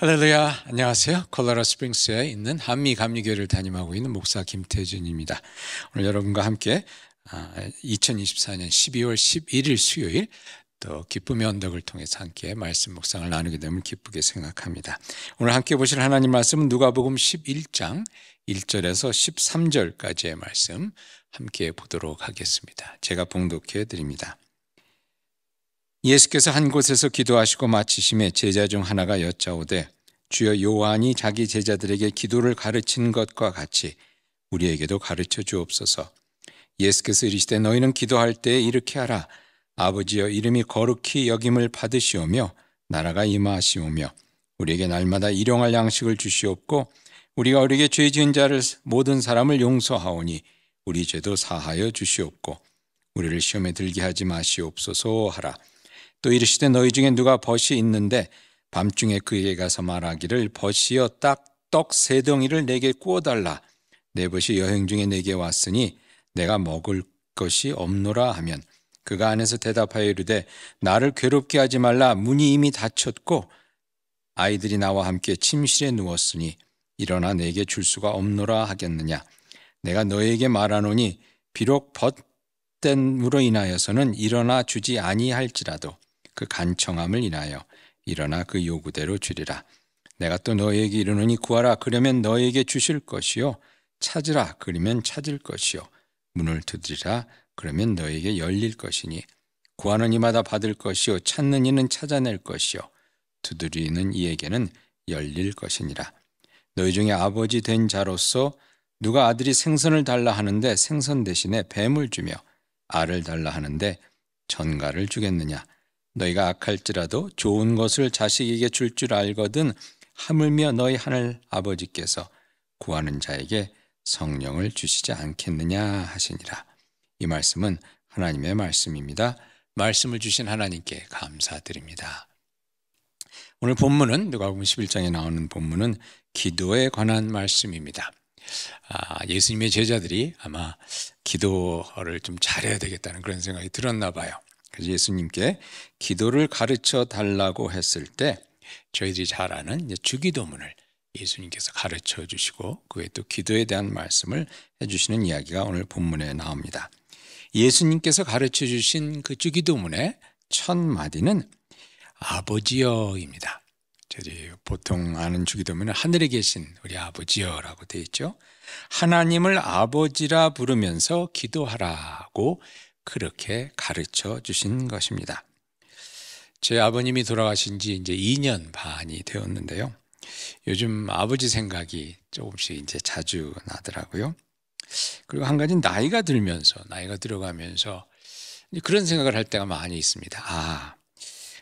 할렐루야, 안녕하세요. 콜로라도 스프링스에 있는 한미 감리교회를 담임하고 있는 목사 김태준입니다. 오늘 여러분과 함께 2024년 12월 11일 수요일 또 기쁨의 언덕을 통해서 함께 말씀 묵상을 나누게 됨을 기쁘게 생각합니다. 오늘 함께 보실 하나님 말씀은 누가복음 11장 1절에서 13절까지의 말씀 함께 보도록 하겠습니다. 제가 봉독해 드립니다. 예수께서 한 곳에서 기도하시고 마치심에 제자 중 하나가 여짜오되 주여 요한이 자기 제자들에게 기도를 가르친 것과 같이 우리에게도 가르쳐 주옵소서. 예수께서 이르시되 너희는 기도할 때에 이렇게 하라. 아버지여 이름이 거룩히 여김을 받으시오며 나라가 임하시오며 우리에게 날마다 일용할 양식을 주시옵고 우리가 우리에게 죄 지은 자를 모든 사람을 용서하오니 우리 죄도 사하여 주시옵고 우리를 시험에 들게 하지 마시옵소서 하라. 또 이르시되 너희 중에 누가 벗이 있는데 밤중에 그에게 가서 말하기를 벗이여 딱 떡 세 덩이를 내게 구워달라. 내 벗이 여행 중에 내게 왔으니 내가 먹을 것이 없노라 하면 그가 안에서 대답하여 이르되 나를 괴롭게 하지 말라. 문이 이미 닫혔고 아이들이 나와 함께 침실에 누웠으니 일어나 내게 줄 수가 없노라 하겠느냐. 내가 너에게 말하노니 비록 벗됨으로 인하여서는 일어나 주지 아니할지라도 그 간청함을 인하여 일어나 그 요구대로 주리라. 내가 또 너희에게 이르노니 구하라 그러면 너희에게 주실 것이요 찾으라 그러면 찾을 것이요 문을 두드리라 그러면 너희에게 열릴 것이니 구하는 이마다 받을 것이요 찾는 이는 찾아낼 것이요 두드리는 이에게는 열릴 것이니라. 너희 중에 아버지 된 자로서 누가 아들이 생선을 달라 하는데 생선 대신에 뱀을 주며 알을 달라 하는데 전갈을 주겠느냐. 너희가 악할지라도 좋은 것을 자식에게 줄 줄 알거든 하물며 너희 하늘 아버지께서 구하는 자에게 성령을 주시지 않겠느냐 하시니라. 이 말씀은 하나님의 말씀입니다. 말씀을 주신 하나님께 감사드립니다. 오늘 본문은 누가복음 11장에 나오는 본문은 기도에 관한 말씀입니다. 예수님의 제자들이 아마 기도를 좀 잘해야 되겠다는 그런 생각이 들었나 봐요. 그래서 예수님께 기도를 가르쳐 달라고 했을 때 저희들이 잘 아는 주기도문을 예수님께서 가르쳐 주시고 그에 또 기도에 대한 말씀을 해주시는 이야기가 오늘 본문에 나옵니다. 예수님께서 가르쳐 주신 그 주기도문의 첫 마디는 아버지여입니다. 저희 보통 아는 주기도문은 하늘에 계신 우리 아버지여라고 되어 있죠. 하나님을 아버지라 부르면서 기도하라고 그렇게 가르쳐 주신 것입니다. 제 아버님이 돌아가신 지 이제 2년 반이 되었는데요. 요즘 아버지 생각이 조금씩 이제 자주 나더라고요. 그리고 한 가지 나이가 들어가면서 그런 생각을 할 때가 많이 있습니다.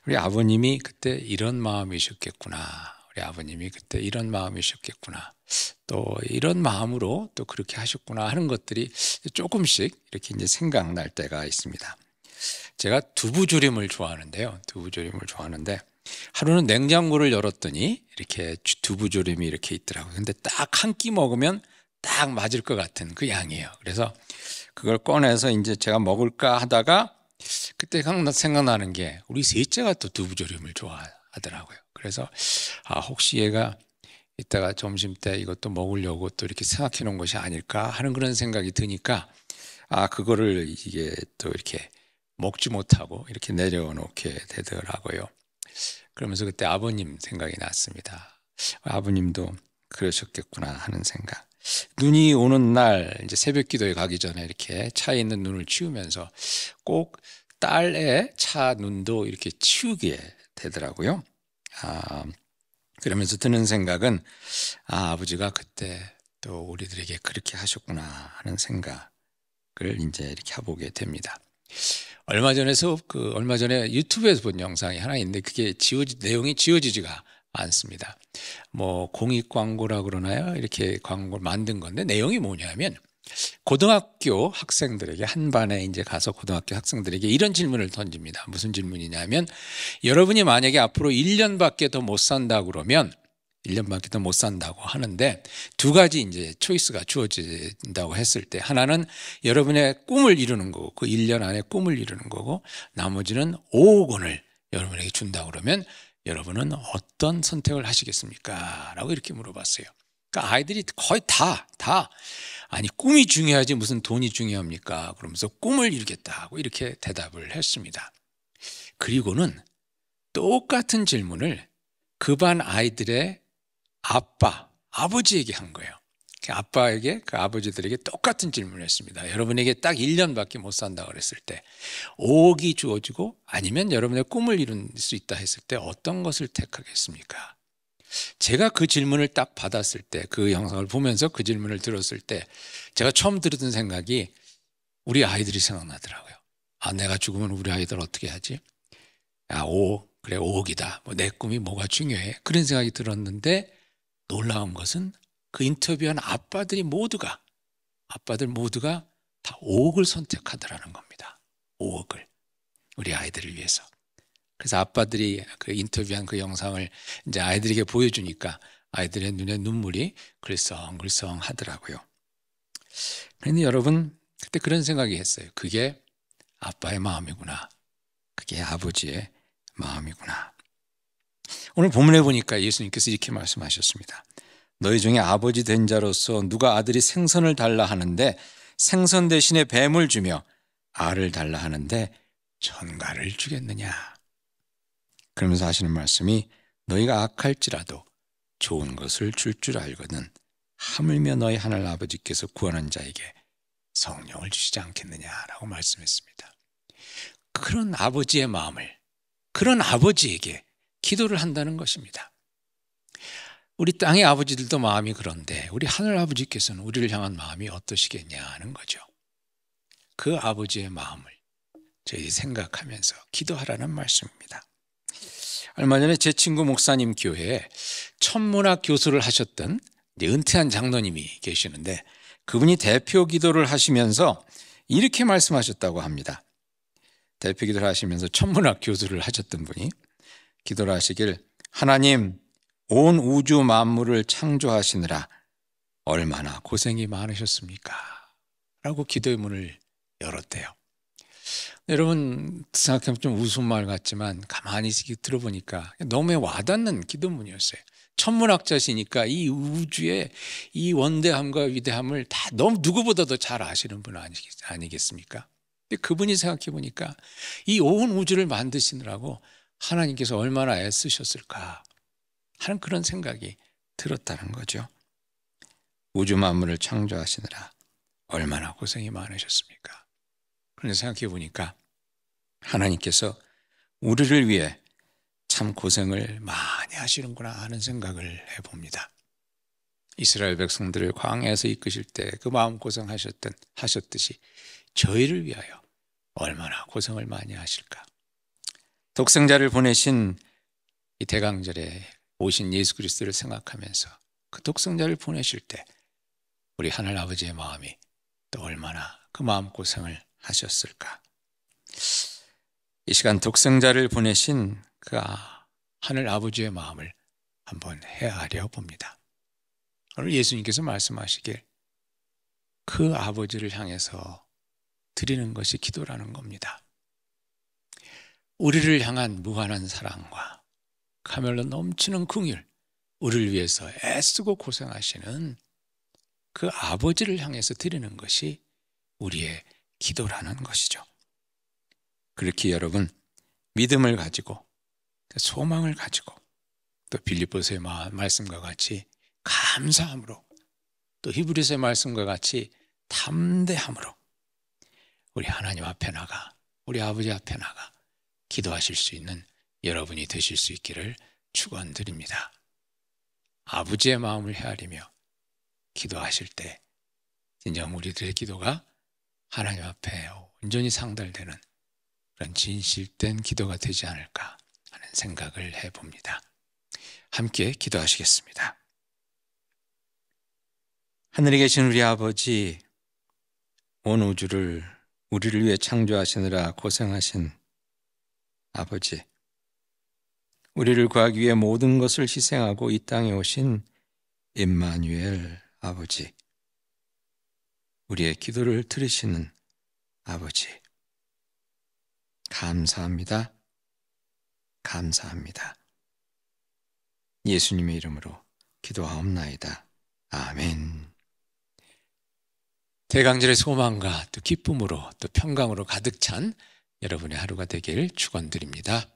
우리 아버님이 그때 이런 마음이셨겠구나. 우리 아버님이 그때 이런 마음이셨겠구나. 또 이런 마음으로 또 그렇게 하셨구나 하는 것들이 조금씩 이렇게 이제 생각날 때가 있습니다. 제가 두부조림을 좋아하는데요. 두부조림을 하루는 냉장고를 열었더니 이렇게 두부조림이 이렇게 있더라고요. 근데 딱 한 끼 먹으면 딱 맞을 것 같은 그 양이에요. 그래서 그걸 꺼내서 이제 제가 먹을까 하다가 그때 생각나는 게 우리 셋째가 또 두부조림을 좋아하더라고요. 그래서 혹시 얘가 이따가 점심 때 이것도 먹으려고 또 이렇게 생각해 놓은 것이 아닐까 하는 그런 생각이 드니까 그거를 이게 또 이렇게 먹지 못하고 이렇게 내려놓게 되더라고요. 그러면서 그때 아버님 생각이 났습니다. 아버님도 그러셨겠구나 하는 생각. 눈이 오는 날 이제 새벽 기도에 가기 전에 이렇게 차에 있는 눈을 치우면서 꼭 딸의 차 눈도 이렇게 치우게 되더라고요. 그러면서 드는 생각은 아버지가 그때 또 우리들에게 그렇게 하셨구나 하는 생각을 이제 이렇게 해보게 됩니다. 얼마 전에 유튜브에서 본 영상이 하나 있는데 그게 내용이 지워지지가 않습니다. 공익 광고라 그러나요? 이렇게 광고를 만든 건데 내용이 뭐냐면 고등학교 학생들에게 한 반에 이제 가서 고등학교 학생들에게 이런 질문을 던집니다. 무슨 질문이냐면 여러분이 만약에 앞으로 1년밖에 더 못 산다 그러면 1년밖에 더 못 산다고 하는데 두 가지 이제 초이스가 주어진다고 했을 때 하나는 여러분의 꿈을 이루는 거고 그 1년 안에 꿈을 이루는 거고 나머지는 5억 원을 여러분에게 준다 그러면 여러분은 어떤 선택을 하시겠습니까? 라고 이렇게 물어봤어요. 그러니까 아이들이 거의 다 아니 꿈이 중요하지 무슨 돈이 중요합니까? 그러면서 꿈을 이루겠다고 이렇게 대답을 했습니다. 그리고는 똑같은 질문을 그 반 아이들의 아버지에게 한 거예요. 아빠에게, 그 아버지들에게 똑같은 질문을 했습니다. 여러분에게 딱 1년밖에 못 산다고 그랬을 때 5억이 주어지고 아니면 여러분의 꿈을 이룰 수 있다 했을 때 어떤 것을 택하겠습니까? 제가 그 질문을 딱 받았을 때, 그 영상을 보면서 그 질문을 들었을 때 제가 처음 들었던 생각이 우리 아이들이 생각나더라고요. 내가 죽으면 우리 아이들 어떻게 하지? 5억, 그래 5억이다. 내 꿈이 뭐가 중요해? 그런 생각이 들었는데 놀라운 것은 그 인터뷰한 아빠들 모두가 다 5억을 선택하더라는 겁니다. 5억을 우리 아이들을 위해서. 그래서 아빠들이 그 인터뷰한 그 영상을 이제 아이들에게 보여주니까 아이들의 눈에 눈물이 글썽글썽 하더라고요. 그런데 여러분 그때 그런 생각이 했어요. 그게 아빠의 마음이구나. 그게 아버지의 마음이구나. 오늘 본문에 보니까 예수님께서 이렇게 말씀하셨습니다. 너희 중에 아버지 된 자로서 누가 아들이 생선을 달라 하는데 생선 대신에 뱀을 주며 알을 달라 하는데 전갈을 주겠느냐. 그러면서 하시는 말씀이 너희가 악할지라도 좋은 것을 줄 줄 알거든 하물며 너희 하늘 아버지께서 구원한 자에게 성령을 주시지 않겠느냐라고 말씀했습니다. 그런 아버지의 마음을, 그런 아버지에게 기도를 한다는 것입니다. 우리 땅의 아버지들도 마음이 그런데 우리 하늘 아버지께서는 우리를 향한 마음이 어떠시겠냐는 거죠. 그 아버지의 마음을 저희들이 생각하면서 기도하라는 말씀입니다. 얼마 전에 제 친구 목사님 교회에 천문학 교수를 하셨던 은퇴한 장로님이 계시는데 그분이 대표 기도를 하시면서 이렇게 말씀하셨다고 합니다. 대표 기도를 하시면서 천문학 교수를 하셨던 분이 기도를 하시길 하나님 온 우주 만물을 창조하시느라 얼마나 고생이 많으셨습니까? 라고 기도의 문을 열었대요. 여러분 생각하면 좀 우스운 말 같지만 가만히 들어보니까 너무 와닿는 기도문이었어요. 천문학자시니까 이 우주의 이 원대함과 위대함을 다 너무 누구보다도 잘 아시는 분 아니겠습니까? 근데 그분이 생각해 보니까 이 온 우주를 만드시느라고 하나님께서 얼마나 애쓰셨을까 하는 그런 생각이 들었다는 거죠. 우주 만물을 창조하시느라 얼마나 고생이 많으셨습니까? 그런데 생각해 보니까 하나님께서 우리를 위해 참 고생을 많이 하시는구나 하는 생각을 해봅니다. 이스라엘 백성들을 광야에서 이끄실 때 그 마음고생 하셨듯이 저희를 위하여 얼마나 고생을 많이 하실까. 독생자를 보내신 이 대강절에 오신 예수 그리스도를 생각하면서 그 독생자를 보내실 때 우리 하늘 아버지의 마음이 또 얼마나 그 마음고생을 하셨을까. 이 시간 독생자를 보내신 그 하늘 아버지의 마음을 한번 헤아려 봅니다. 오늘 예수님께서 말씀하시길 그 아버지를 향해서 드리는 것이 기도라는 겁니다. 우리를 향한 무한한 사랑과 카멜로 넘치는 긍휼, 우리를 위해서 애쓰고 고생하시는 그 아버지를 향해서 드리는 것이 우리의 기도라는 것이죠. 그렇게 여러분 믿음을 가지고 소망을 가지고 또 빌립보서의 말씀과 같이 감사함으로 또 히브리서의 말씀과 같이 담대함으로 우리 하나님 앞에 나가 우리 아버지 앞에 나가 기도하실 수 있는 여러분이 되실 수 있기를 축원드립니다. 아버지의 마음을 헤아리며 기도하실 때 진정 우리들의 기도가 하나님 앞에 온전히 상달되는 그런 진실된 기도가 되지 않을까 하는 생각을 해봅니다. 함께 기도하시겠습니다. 하늘에 계신 우리 아버지, 온 우주를 우리를 위해 창조하시느라 고생하신 아버지, 우리를 구하기 위해 모든 것을 희생하고 이 땅에 오신 임마누엘 아버지, 우리의 기도를 들으시는 아버지, 감사합니다. 감사합니다. 예수님의 이름으로 기도하옵나이다. 아멘. 대강절의 소망과 또 기쁨으로 또 평강으로 가득 찬 여러분의 하루가 되길 축원드립니다.